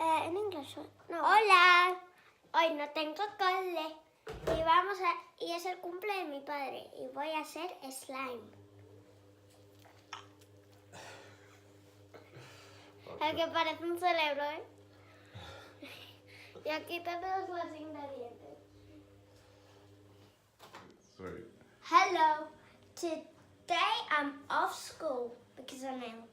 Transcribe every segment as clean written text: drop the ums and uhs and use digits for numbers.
En English. No. Hola. Hoy no tengo cole. Y es el cumple de mi padre. Y voy a hacer slime. El que parece un cerebro, ¿eh? Y aquí tenemos los ingredientes. Sweet. Hello. Today I'm off school because I'm ill.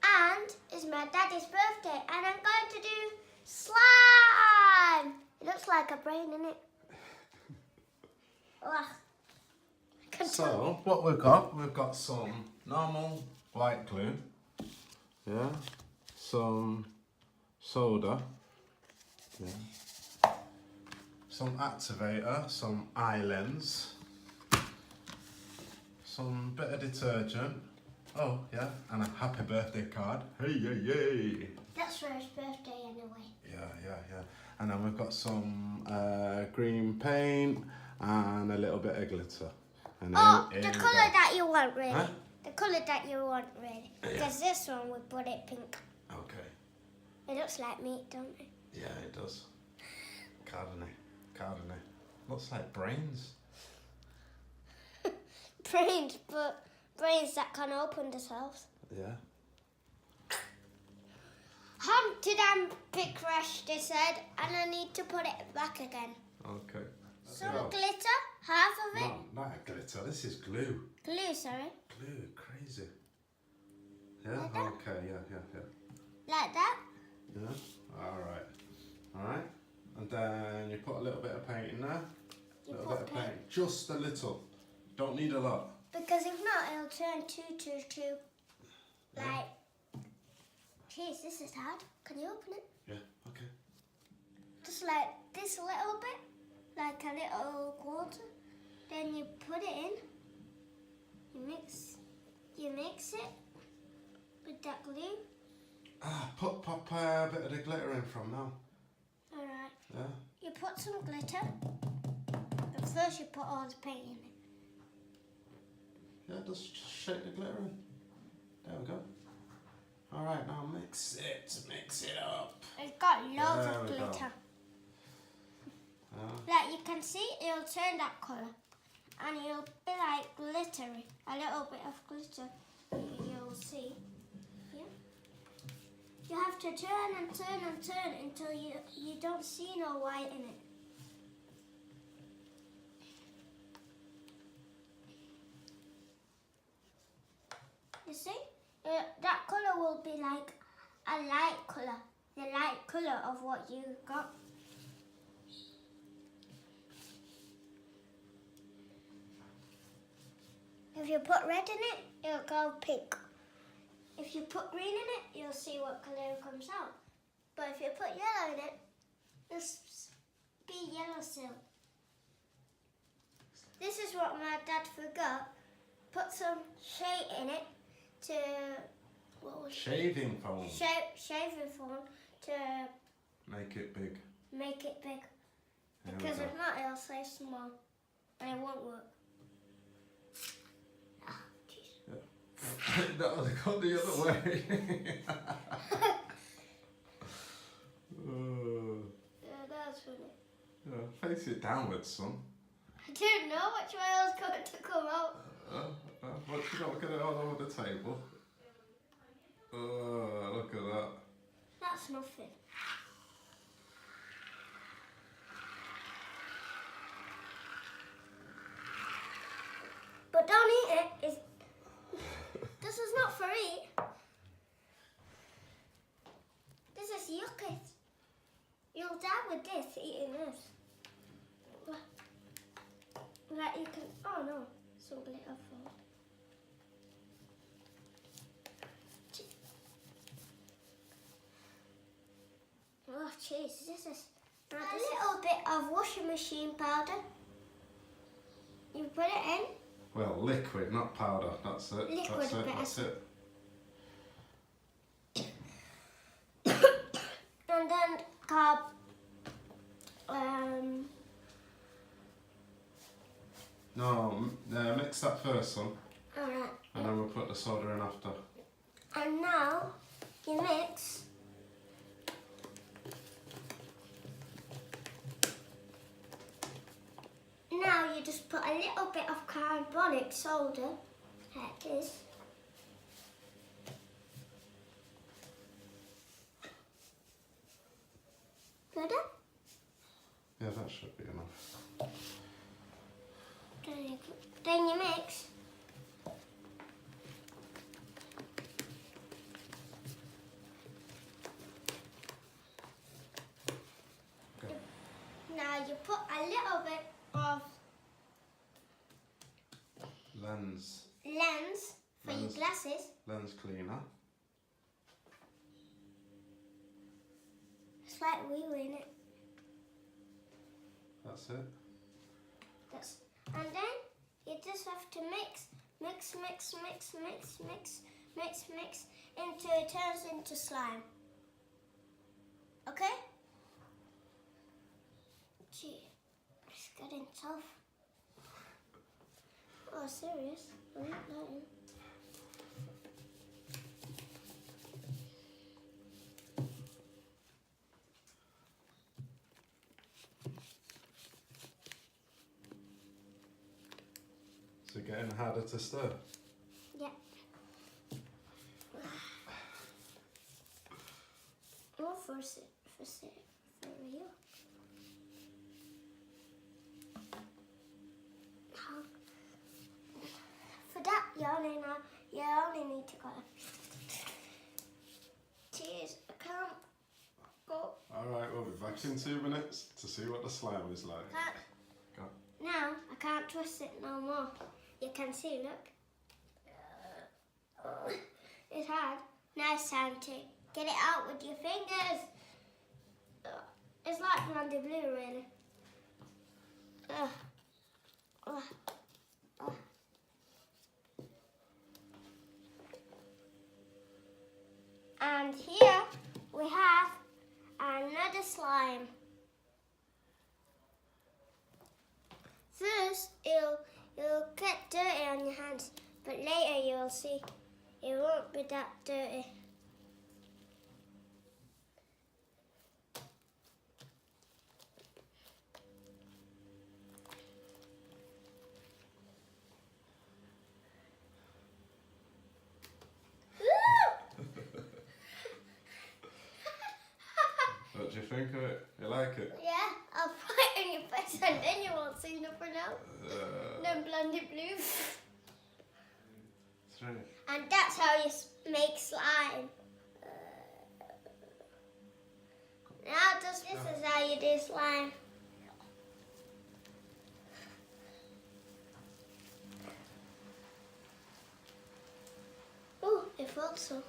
And it's my daddy's birthday and I'm going to do slime. It looks like a brain, isn't it? Ugh. So, what we've got some normal white glue, yeah, some soda, yeah, some activator, some eye lens, some bit of detergent, oh yeah, and a happy birthday card. Hey, yay, yay! That's for his birthday anyway. Yeah. And then we've got some green paint and a little bit of glitter. And The colour that you want, really. Huh? The colour that you want, really. Yeah. Because this one, we put it pink. Okay. It looks like meat, don't it? Yeah, it does. Cardinal. Looks like brains. Brains, but brains that can open themselves. Yeah. Humpty Dumpty crashed, they said, and I need to put it back again. Okay. Some glitter, half of it. No, not a glitter. This is glue. Glue, sorry. Glue, crazy. Yeah. Like that? Okay. Yeah. Like that. Yeah. All right. And then you put a little bit of paint in there. You Little put bit of paint. paint. Just a little. Don't need a lot. Because if not, it'll turn too. Like, jeez, this is hard. Can you open it? Yeah. Okay. Just like this little bit, like a little quarter. Then you put it in. You mix it with that glue. Pop a bit of the glitter in from now. All right. Yeah. You put some glitter. But first you put all the paint in it. Yeah, just shake the glitter in. There we go. All right, now mix it up. It's got loads There of we go. glitter. Like you can see, it'll turn that colour. And it'll be like glittery. A little bit of glitter. You'll see. Yeah. You have to turn until you don't see no white in it. You see? That colour will be like a light colour. The light colour of what you got. If you put red in it, it'll go pink. If you put green in it, you'll see what colour comes out. But if you put yellow in it, it'll be yellow still. This is what my dad forgot. Put some shade in it to... What was Shaving foam. Shaving foam to Make it big. make it big. There we Because go. if not, it'll stay small. And it won't work. Ah, jeez. No, they go the other way. Yeah, that's funny. Face it downwards, son. I didn't know which way I was going to come out. What you got? Look at it all over the table. Look at that. That's nothing. But don't eat it. This is not for eat. This is yucky. You'll die with this, eating this. Like you can, oh no, some glitter fall. Oh jeez, this is a little bit of washing machine powder. You put it in. Well, liquid, not powder. That's it. Liquid, That's it. And then carb. No, mix that first, son. Alright. And then we'll put the soda in after. And now you mix now you just put a little bit of carbonic soda, like this. Better? Yeah, that should be enough. Then you mix. Okay. Now you put a little bit of Lens for your glasses. lens cleaner. It's like wee wee, innit? That's it. And then you just have to mix until it turns into slime. Okay? Gee, it's getting tough. Oh, serious? I'm not lying. So getting harder to stir. Yeah. Or for real. For that, you only need to go. Cheers, I can't go. Alright, we'll be back in 2 minutes to see what the slime is like. Go. Now, I can't twist it no more. You can see, look. It's hard. Now it's time to get it out with your fingers. It's like Blondie Blue, really. And here we have another slime. First, it'll get dirty on your hands, but later you'll see it won't be that dirty. What do you think of it? You like it? Yeah, I'll put it in your face and then you won't see nothing else. Then Blondie Blue. 3. And that's how you make slime. Now this is how you do slime. Oh, it feels so.